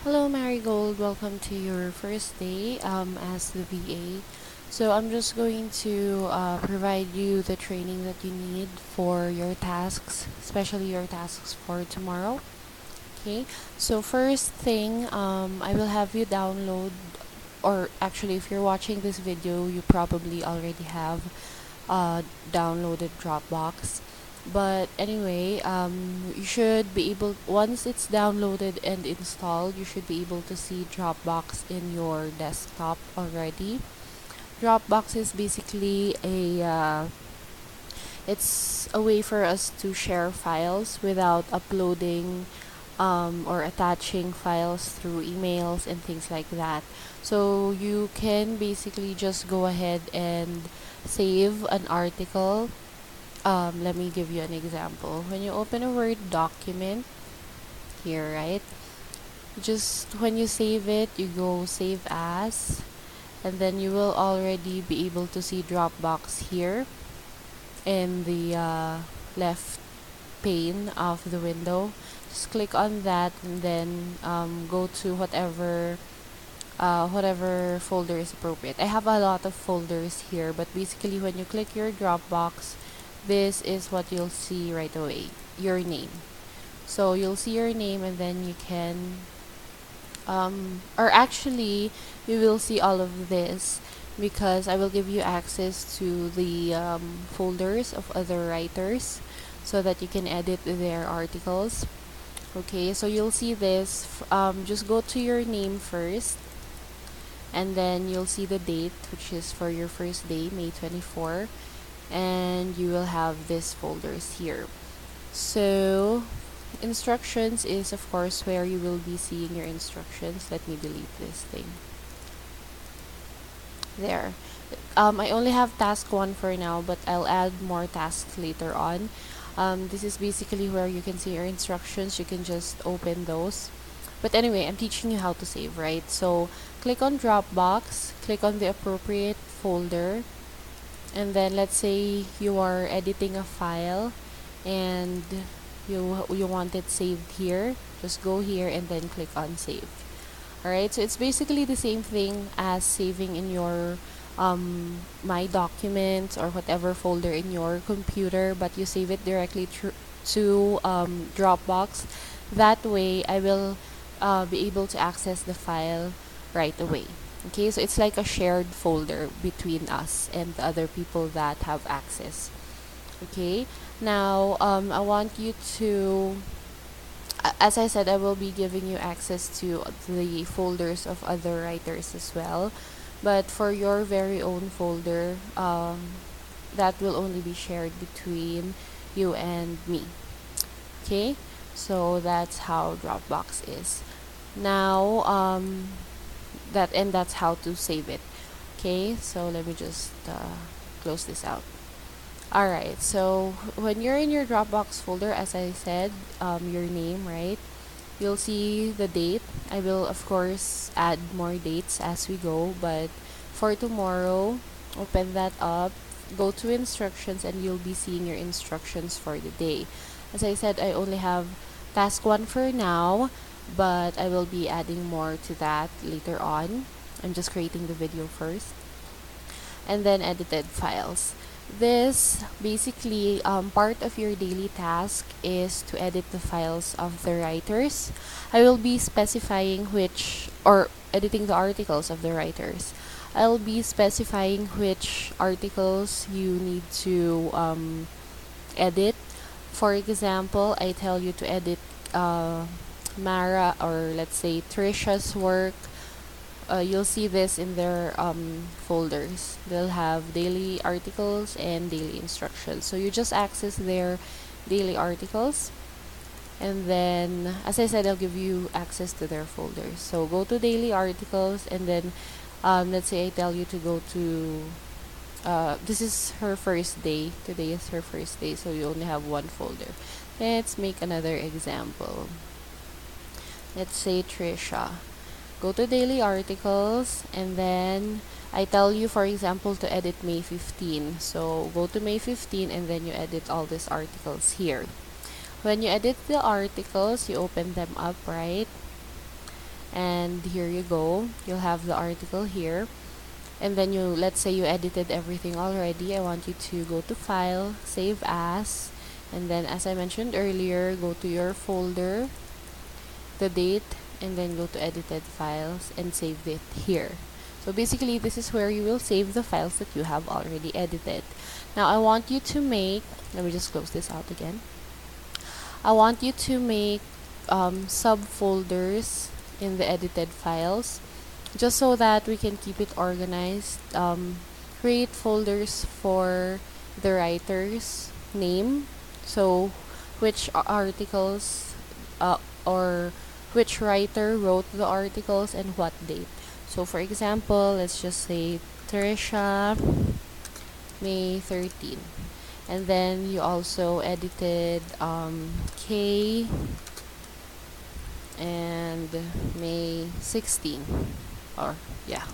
Hello Marigold, welcome to your first day as the VA. So I'm just going to provide you the training that you need for your tasks, especially your tasks for tomorrow. Okay, so first thing, I will have you download, or actually if you're watching this video, you probably already have downloaded Dropbox. But anyway, you should be able, once it's downloaded and installed, you should be able to see Dropbox in your desktop already. Dropbox is basically it's a way for us to share files without uploading or attaching files through emails and things like that. So you can basically just go ahead and save an article. Let me give you an example. When you open a Word document here, right? Just when you save it, you go save as, and then you will already be able to see Dropbox here in the left pane of the window. Just click on that and then go to whatever folder is appropriate. I have a lot of folders here, but basically when you click your Dropbox, this is what you'll see right away, your name. So you'll see your name and then you can or actually you will see all of this because I will give you access to the folders of other writers so that you can edit their articles. Okay, so you'll see this. Just go to your name first, and then you'll see the date, which is for your first day, May 24, and you will have these folders here. So instructions is of course where you will be seeing your instructions. Let me delete this thing. There. I only have task 1 for now, but I'll add more tasks later on. This is basically where you can see your instructions. You can just open those. But anyway, I'm teaching you how to save, right? So click on Dropbox, click on the appropriate folder, and then let's say you are editing a file and you want it saved here. Just go here and then click on save. Alright, so it's basically the same thing as saving in your My Documents or whatever folder in your computer, but you save it directly to Dropbox. That way, I will be able to access the file right away. Okay, so it's like a shared folder between us and the other people that have access. Okay, now I want you to, as I said, I will be giving you access to the folders of other writers as well. But for your very own folder, that will only be shared between you and me. Okay, so that's how Dropbox is. Now, that's how to save it. Okay, so let me just close this out. Alright, so when you're in your Dropbox folder, as I said, your name, right? You'll see the date. I will, of course, add more dates as we go, but for tomorrow, open that up, go to instructions, and you'll be seeing your instructions for the day. As I said, I only have task 1 for now, but I will be adding more to that later on. I'm just creating the video first. And then edited files. This basically part of your daily task is to edit the files of the writers. I will be specifying which, or editing the articles of the writers. I'll be specifying which articles you need to edit. For example, I tell you to edit Mara, or let's say Trisha's work. You'll see this in their folders. They'll have daily articles and daily instructions. So you just access their daily articles, and then, as I said, I'll give you access to their folders. So go to daily articles, and then let's say I tell you to go to this is her first day. Today is her first day, so you only have one folder. Let's make another example. Let's say Trisha. Go to daily articles, and then I tell you, for example, to edit May 15. So go to May 15 and then you edit all these articles here. When you edit the articles, you open them up, right? and here you go. You'll have the article here. And then let's say you edited everything already. I want you to go to File, Save As, and then as I mentioned earlier, go to your folder, the date, and then go to Edited Files and save it here. So basically, this is where you will save the files that you have already edited. Now I want you to make, let me just close this out again. I want you to make subfolders in the edited files, just so that we can keep it organized. Create folders for the writer's name, so which articles or which writer wrote the articles and what date. So for example, let's just say Trisha, May 13. And then you also edited K and May 16. Or yeah,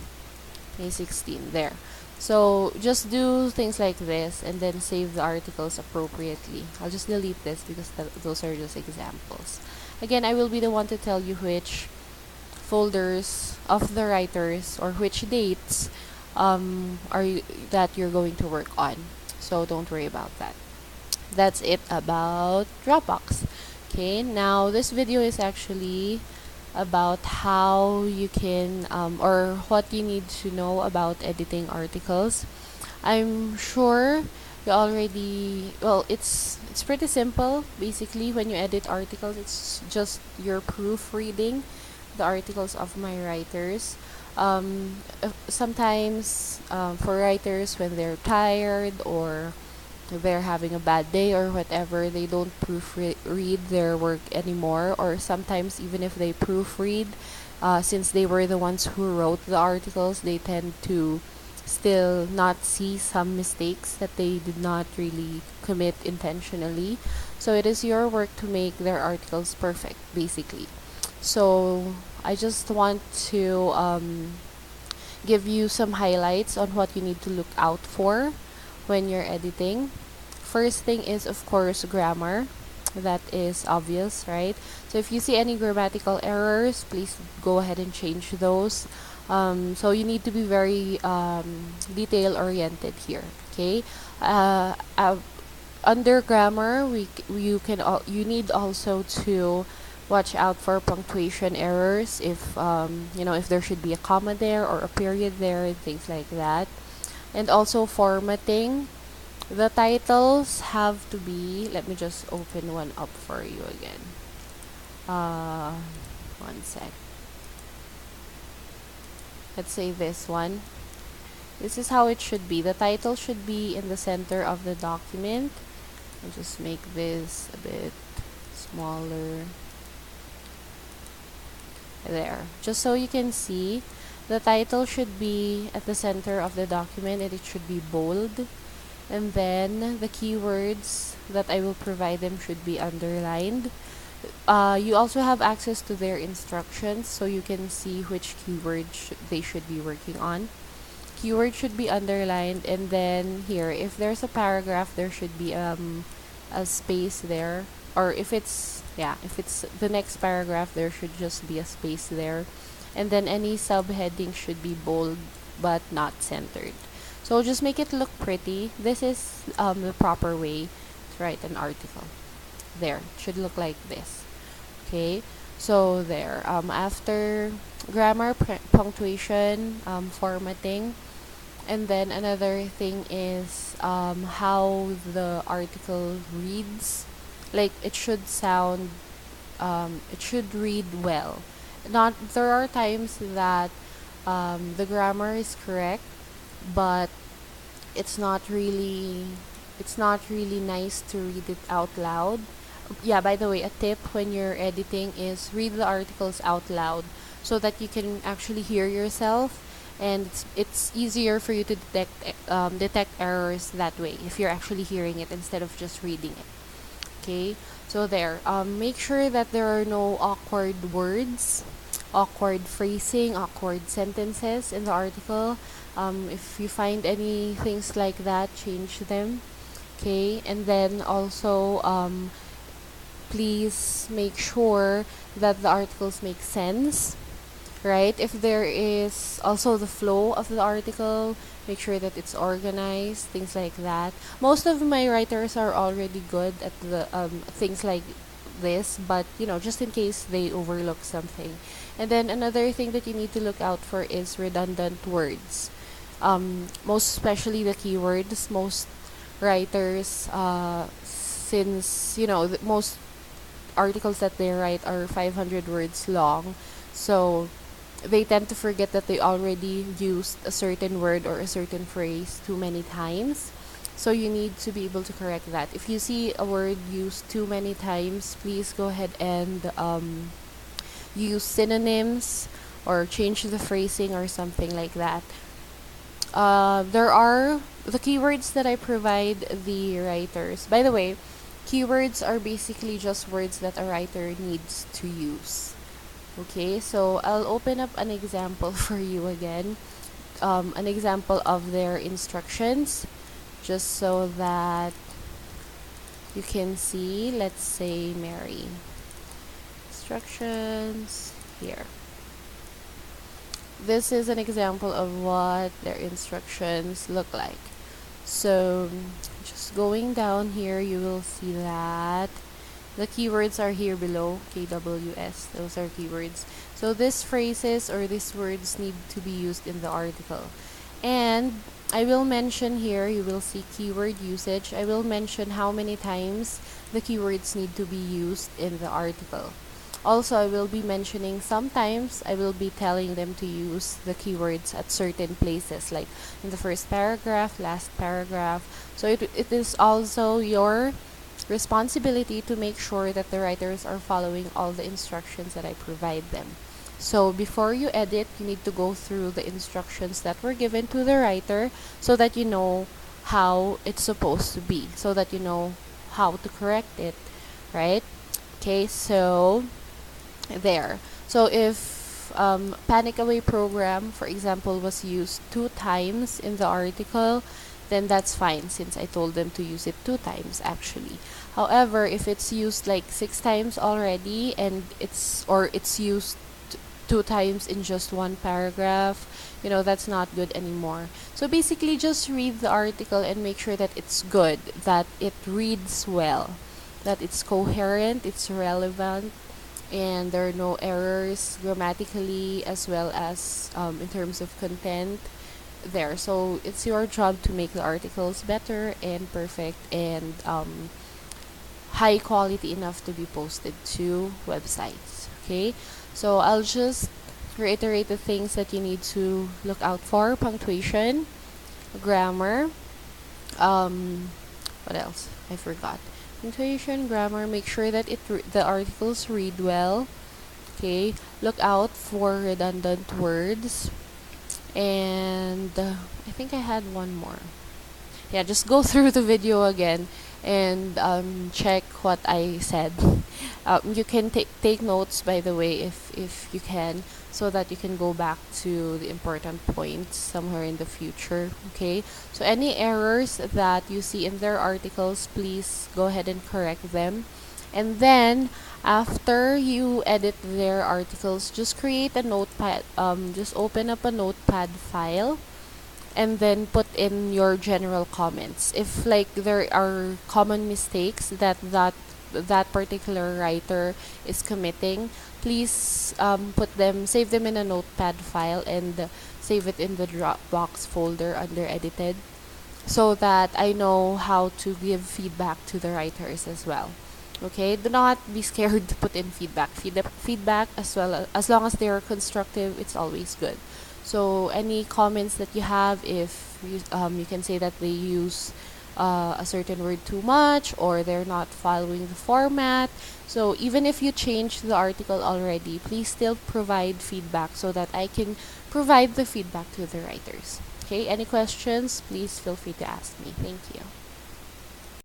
May 16 there. So just do things like this and then save the articles appropriately. I'll just delete this because those are just examples. Again, I will be the one to tell you which folders of the writers or which dates that you're going to work on. So don't worry about that. That's it about Dropbox. Okay, now this video is actually about how you can or what you need to know about editing articles. I'm sure you already, well, it's pretty simple. Basically, when you edit articles, it's just your proofreading the articles of my writers. Sometimes for writers, when they're tired or they're having a bad day or whatever, they don't proofread their work anymore, or sometimes even if they proofread, since they were the ones who wrote the articles, they tend to still not see some mistakes that they did not really commit intentionally. So it is your work to make their articles perfect, basically. So I just want to give you some highlights on what you need to look out for when you're editing. First thing is, of course, grammar. That is obvious, right? So if you see any grammatical errors, please go ahead and change those. So you need to be very detail oriented here. Okay. Under grammar, you need also to watch out for punctuation errors, if if there should be a comma there or a period there and things like that. And also formatting. The titles have to be, let me just open one up for you again. One sec. Let's say this one. This is how it should be. The title should be in the center of the document. I'll just make this a bit smaller. There. Just so you can see, the title should be at the center of the document and it should be bold. And then the keywords that I will provide them should be underlined. You also have access to their instructions, so you can see which keywords they should be working on. Keyword should be underlined, and then here, if there's a paragraph, there should be a space there. Or if it's the next paragraph, there should just be a space there. And then any subheading should be bold but not centered. So just make it look pretty. This is the proper way to write an article. There, it should look like this. Okay, so there. After grammar, punctuation, formatting, and then another thing is how the article reads. Like it should sound, it should read well. There are times that the grammar is correct, but it's not really nice to read it out loud. Yeah, by the way, a tip when you're editing is read the articles out loud so that you can actually hear yourself, and it's easier for you to detect errors that way if you're actually hearing it instead of just reading it. Okay, so there. Make sure that there are no awkward words, awkward phrasing, awkward sentences in the article. If you find any things like that, change them. Okay, and then also please make sure that the articles make sense. right? If there is also the flow of the article, make sure that it's organized, things like that. Most of my writers are already good at the things like this, but just in case they overlook something. And then another thing that you need to look out for is redundant words. Most especially the keywords. Most writers, since most articles that they write are 500 words long, so they tend to forget that they already used a certain word or a certain phrase too many times. So you need to be able to correct that. If you see a word used too many times, please go ahead and use synonyms or change the phrasing or something like that. There are the keywords that I provide the writers. By the way, keywords are basically just words that a writer needs to use. Okay, so I'll open up an example for you again. An example of their instructions, just so that you can see. Let's say Mary. Instructions here. This is an example of what their instructions look like. So just going down here, you will see that the keywords are here below, KWS, those are keywords. So these phrases or these words need to be used in the article. And I will mention here, you will see keyword usage. I will mention how many times the keywords need to be used in the article. Also, I will be mentioning sometimes I will be telling them to use the keywords at certain places, like in the first paragraph, last paragraph. So it is also your responsibility to make sure that the writers are following all the instructions that I provide them. So before you edit, you need to go through the instructions that were given to the writer so that you know how it's supposed to be, so that you know how to correct it, right? Okay, so there. So if panic away program, for example, was used 2 times in the article, then that's fine since I told them to use it 2 times actually. However, if it's used like 6 times already and it's used 2 times in just one paragraph, that's not good anymore. So basically just read the article and make sure that it's good, that it reads well, that it's coherent, it's relevant, and there are no errors grammatically as well as in terms of content there. So it's your job to make the articles better and perfect and high quality enough to be posted to websites. Okay, so I'll just reiterate the things that you need to look out for: punctuation, grammar, what else I forgot. Punctuation, grammar, make sure that the articles read well. Okay, look out for redundant words. And I think I had one more. Yeah, just go through the video again and check what I said. You can take notes, by the way, if you can, so that you can go back to the important points somewhere in the future. Okay, so any errors that you see in their articles, please go ahead and correct them. And then after you edit their articles, just create a notepad, just open up a notepad file and then put in your general comments. If like there are common mistakes that particular writer is committing, please save them in a notepad file and save it in the Dropbox folder under edited, so that I know how to give feedback to the writers as well. Okay, do not be scared to put in feedback as well, as long as they are constructive, it's always good. So any comments that you have, if you can say that they use a certain word too much or they're not following the format. So even if you change the article already, please still provide feedback so that I can provide the feedback to the writers. Okay, any questions, please feel free to ask me. Thank you.